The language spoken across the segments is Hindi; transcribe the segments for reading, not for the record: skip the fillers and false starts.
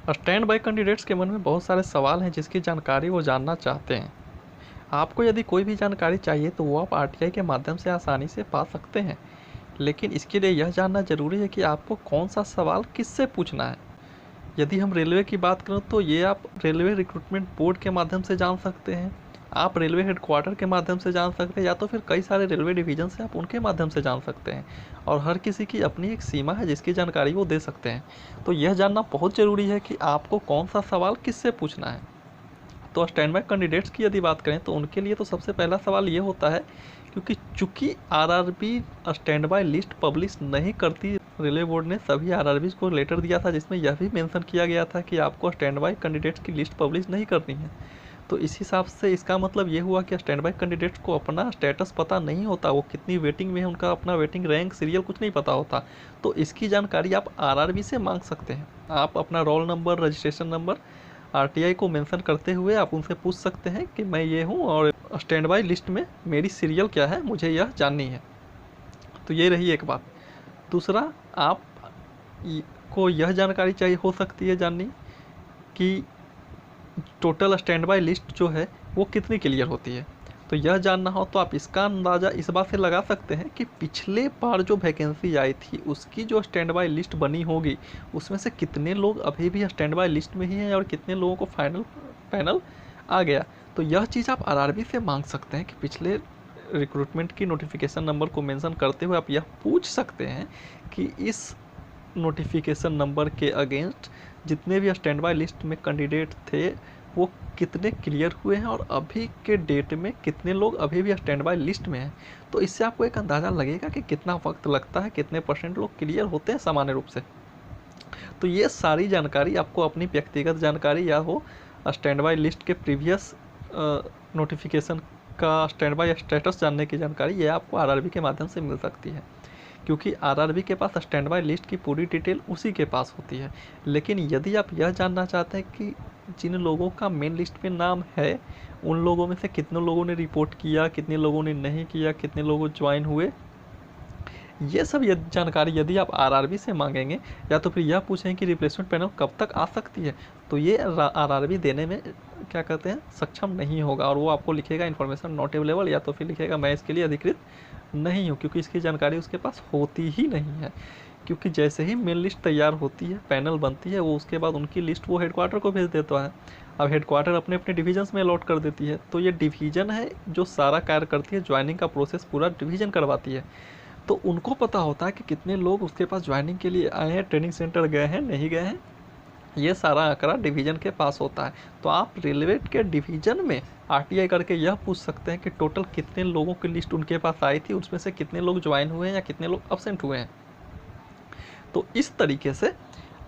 स्टैंड बाई कैंडिडेट्स के मन में बहुत सारे सवाल हैं जिसकी जानकारी वो जानना चाहते हैं। आपको यदि कोई भी जानकारी चाहिए तो वो आप आरटीआई के माध्यम से आसानी से पा सकते हैं, लेकिन इसके लिए यह जानना ज़रूरी है कि आपको कौन सा सवाल किससे पूछना है। यदि हम रेलवे की बात करें तो ये आप रेलवे रिक्रूटमेंट बोर्ड के माध्यम से जान सकते हैं, आप रेलवे हेडक्वार्टर के माध्यम से जान सकते हैं, या तो फिर कई सारे रेलवे डिवीजन से आप उनके माध्यम से जान सकते हैं। और हर किसी की अपनी एक सीमा है जिसकी जानकारी वो दे सकते हैं। तो यह जानना बहुत ज़रूरी है कि आपको कौन सा सवाल किससे पूछना है। तो स्टैंड बाई कैंडिडेट्स की यदि बात करें तो उनके लिए तो सबसे पहला सवाल ये होता है, क्योंकि चूंकि RRB stand by list publish नहीं करती, रेलवे बोर्ड ने सभी आरआरबीज को लेटर दिया था जिसमें यह भी मेंशन किया गया था कि आपको स्टैंड बाई कैंडिडेट्स की लिस्ट पब्लिश नहीं करनी है। तो इस हिसाब से इसका मतलब ये हुआ कि स्टैंड बाई कैंडिडेट्स को अपना स्टेटस पता नहीं होता, वो कितनी वेटिंग में है, उनका अपना वेटिंग रैंक सीरियल कुछ नहीं पता होता। तो इसकी जानकारी आप आरआरबी से मांग सकते हैं। आप अपना roll number, registration number RTI को मेंशन करते हुए आप उनसे पूछ सकते हैं कि मैं ये हूँ और स्टैंड बाई लिस्ट में मेरी सीरियल क्या है, मुझे यह जाननी है। तो ये रही एक बात। दूसरा, आप को यह जानकारी चाहिए हो सकती है जाननी कि टोटल स्टैंड बाई लिस्ट जो है वो कितनी क्लियर होती है। तो यह जानना हो तो आप इसका अंदाज़ा इस बात से लगा सकते हैं कि पिछले बार जो वैकेंसी आई थी उसकी जो स्टैंड बाई लिस्ट बनी होगी उसमें से कितने लोग अभी भी स्टैंड बाई लिस्ट में ही हैं और कितने लोगों को फाइनल पैनल आ गया। तो यह चीज़ आप आरआरबी से मांग सकते हैं कि पिछले रिक्रूटमेंट की नोटिफिकेशन नंबर को मेंशन करते हुए आप यह पूछ सकते हैं कि इस नोटिफिकेशन नंबर के अगेंस्ट जितने भी स्टैंड बाई लिस्ट में कैंडिडेट थे वो कितने क्लियर हुए हैं और अभी के डेट में कितने लोग अभी भी स्टैंड बाई लिस्ट में हैं। तो इससे आपको एक अंदाज़ा लगेगा कि कितना वक्त लगता है, कितने परसेंट लोग क्लियर होते हैं सामान्य रूप से। तो ये सारी जानकारी आपको अपनी व्यक्तिगत जानकारी या वो स्टैंड बाई लिस्ट के प्रीवियस नोटिफिकेशन का स्टैंड बाई स्टेटस जानने की जानकारी ये आपको आरआरबी के माध्यम से मिल सकती है, क्योंकि आरआरबी के पास स्टैंड बाई लिस्ट की पूरी डिटेल उसी के पास होती है। लेकिन यदि आप यह जानना चाहते हैं कि जिन लोगों का मेन लिस्ट में नाम है उन लोगों में से कितने लोगों ने रिपोर्ट किया, कितने लोगों ने नहीं किया, कितने लोग ज्वाइन हुए, ये सब जानकारी यदि आप आरआरबी से मांगेंगे या तो फिर यह पूछें कि रिप्लेसमेंट पैनल कब तक आ सकती है, तो ये आरआरबी देने में क्या कहते हैं सक्षम नहीं होगा और वो आपको लिखेगा इन्फॉर्मेशन नॉट अवेलेबल, या तो फिर लिखेगा मैं इसके लिए अधिकृत नहीं हूँ, क्योंकि इसकी जानकारी उसके पास होती ही नहीं है। क्योंकि जैसे ही मेन लिस्ट तैयार होती है, पैनल बनती है, वो उसके बाद उनकी लिस्ट वो हेडक्वार्टर को भेज देता है। अब हेडक्वार्टर अपने अपने डिवीजन्स में अलॉट कर देती है, तो ये डिवीज़न है जो सारा कार्य करती है, ज्वाइनिंग का प्रोसेस पूरा डिवीज़न करवाती है। तो उनको पता होता है कि कितने लोग उसके पास ज्वाइनिंग के लिए आए हैं, ट्रेनिंग सेंटर गए हैं, नहीं गए हैं, ये सारा आंकड़ा डिवीज़न के पास होता है। तो आप रेलवे के डिवीज़न में आरटीआई करके यह पूछ सकते हैं कि टोटल कितने लोगों की लिस्ट उनके पास आई थी, उसमें से कितने लोग ज्वाइन हुए हैं या कितने लोग अब्सेंट हुए हैं। तो इस तरीके से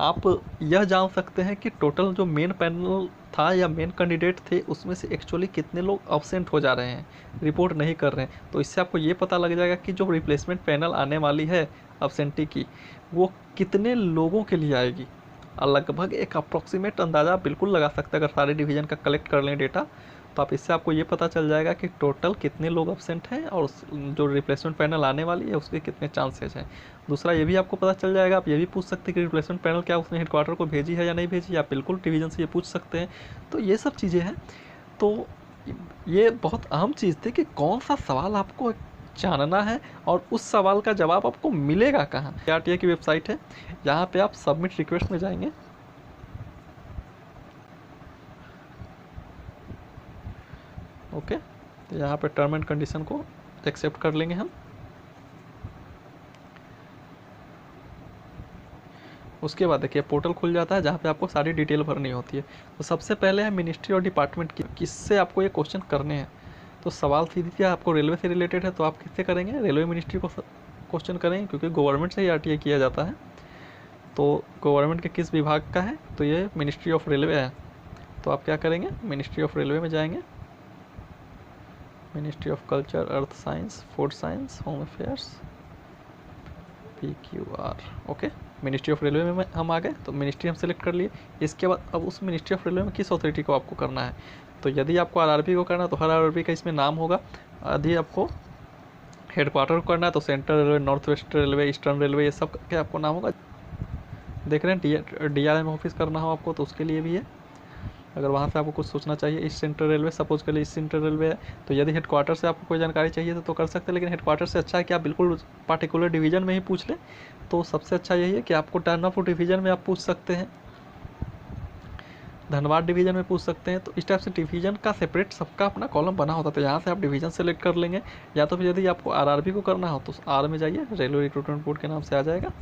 आप यह जान सकते हैं कि टोटल जो मेन पैनल था या मेन कैंडिडेट थे उसमें से एक्चुअली कितने लोग अब्सेंट हो जा रहे हैं, रिपोर्ट नहीं कर रहे हैं। तो इससे आपको ये पता लग जाएगा कि जो रिप्लेसमेंट पैनल आने वाली है अब्सेंटी की वो कितने लोगों के लिए आएगी। लगभग एक अप्रॉक्सीमेट अंदाज़ा बिल्कुल लगा सकते हैं अगर सारे डिवीज़न का कलेक्ट कर लें डेटा, तो आप इससे आपको ये पता चल जाएगा कि टोटल कितने लोग अब्सेंट हैं और जो रिप्लेसमेंट पैनल आने वाली है उसके कितने चांसेस हैं। दूसरा ये भी आपको पता चल जाएगा, आप ये भी पूछ सकते हैं कि रिप्लेसमेंट पैनल क्या उसने हेडक्वार्टर को भेजी है या नहीं भेजी, आप बिल्कुल डिवीज़न से ये पूछ सकते हैं। तो ये सब चीज़ें हैं। तो ये बहुत अहम चीज़ थी कि कौन सा सवाल आपको जानना है और उस सवाल का जवाब आपको मिलेगा कहाँ। आरटीआई की वेबसाइट है, यहाँ पे आप सबमिट रिक्वेस्ट में जाएंगे, ओके, तो यहाँ पे टर्म एंड कंडीशन को एक्सेप्ट कर लेंगे हम। उसके बाद देखिए पोर्टल खुल जाता है जहाँ पे आपको सारी डिटेल भरनी होती है। तो सबसे पहले है मिनिस्ट्री और डिपार्टमेंट की, किससे आपको ये क्वेश्चन करने हैं। तो सवाल सीधी सी आपको रेलवे से रिलेटेड है तो आप किससे करेंगे, रेलवे मिनिस्ट्री को क्वेश्चन करेंगे, क्योंकि गवर्नमेंट से ही आरटीआई किया जाता है। तो गवर्नमेंट के किस विभाग का है, तो ये मिनिस्ट्री ऑफ रेलवे है। तो आप क्या करेंगे, मिनिस्ट्री ऑफ रेलवे में जाएंगे, ministry of culture, earth science, food science, home affairs, PQR, okay. Ministry of railway में हम आ गए, तो मिनिस्ट्री हम सेलेक्ट कर लिए। इसके बाद अब उस मिनिस्ट्री ऑफ रेलवे में किस अथॉरिटी को आपको करना है, तो यदि आपको आरआरबी को करना है तो हर आरआरबी का इसमें नाम होगा। यदि आपको हेडक्वार्टर को करना है तो central railway, north west railway, eastern railway, ये सब के आपको नाम होगा। देख रहे हैं DRM ऑफिस करना हो आपको तो उसके लिए भी है। अगर वहाँ से आपको कुछ सोचना चाहिए, ईस्ट सेंट्रल रेलवे, सपोज कर लीजिए ईस्ट सेंट्रल रेलवे है, तो यदि हेडक्वार्टर से आपको कोई जानकारी चाहिए तो कर सकते हैं, लेकिन हेडक्वार्टर से अच्छा है कि आप बिल्कुल पार्टिकुलर डिवीज़न में ही पूछ लें। तो सबसे अच्छा यही है कि आपको टर्न ऑफ डिवीज़न में आप पूछ सकते हैं, धनबाद डिवीज़न में पूछ सकते हैं। तो इस टाइप से डिवीज़न का सेपरेट सबका अपना कॉलम बना होता है, तो यहाँ से आप डिवीज़न सेलेक्ट कर लेंगे। या तो फिर यदि आपको RRB को करना हो तो आर में जाइए, रेलवे रिक्रूटमेंट बोर्ड के नाम से आ जाएगा।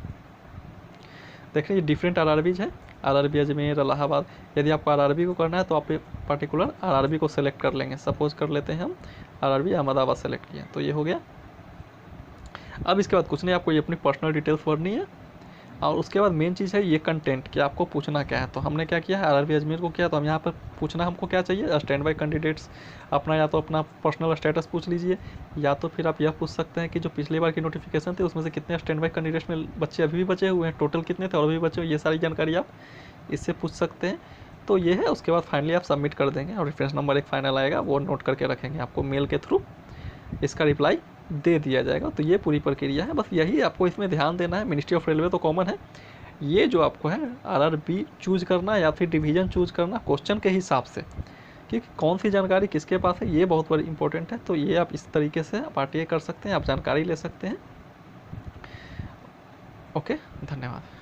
देखिए ये डिफरेंट RRBs है, RRB अजमेर, इलाहाबाद। यदि आपको RRB को करना है तो आप पर्टिकुलर RRB को सेलेक्ट कर लेंगे। सपोज कर लेते हैं हम RRB अहमदाबाद सेलेक्ट किया, तो ये हो गया। अब इसके बाद कुछ नहीं, आपको ये अपनी पर्सनल डिटेल्स भरनी है, और उसके बाद मेन चीज़ है ये कंटेंट कि आपको पूछना क्या है। तो हमने क्या किया है, RRB अजमेर को किया, तो हम यहाँ पर पूछना हमको क्या चाहिए, स्टैंड बाई कैंडिडेट्स अपना, या तो अपना पर्सनल स्टेटस पूछ लीजिए, या तो फिर आप यह पूछ सकते हैं कि जो पिछली बार की नोटिफिकेशन थी उसमें से कितने स्टैंड बाई कैंडिडेट्स में बच्चे अभी भी बचे हुए हैं, टोटल कितने थे और अभी बचे हुए, ये सारी जानकारी आप इससे पूछ सकते हैं। तो ये है, उसके बाद फाइनली आप सबमिट कर देंगे और रेफरेंस नंबर एक फाइनल आएगा, वो नोट करके रखेंगे, आपको मेल के थ्रू इसका रिप्लाई दे दिया जाएगा। तो ये पूरी प्रक्रिया है, बस यही आपको इसमें ध्यान देना है। मिनिस्ट्री ऑफ रेलवे तो कॉमन है, ये जो आपको है RRB चूज करना या फिर डिवीज़न चूज करना क्वेश्चन के हिसाब से कि कौन सी जानकारी किसके पास है, ये बहुत बड़ी इंपॉर्टेंट है। तो ये आप इस तरीके से आप RTI कर सकते हैं, आप जानकारी ले सकते हैं। ओके, धन्यवाद।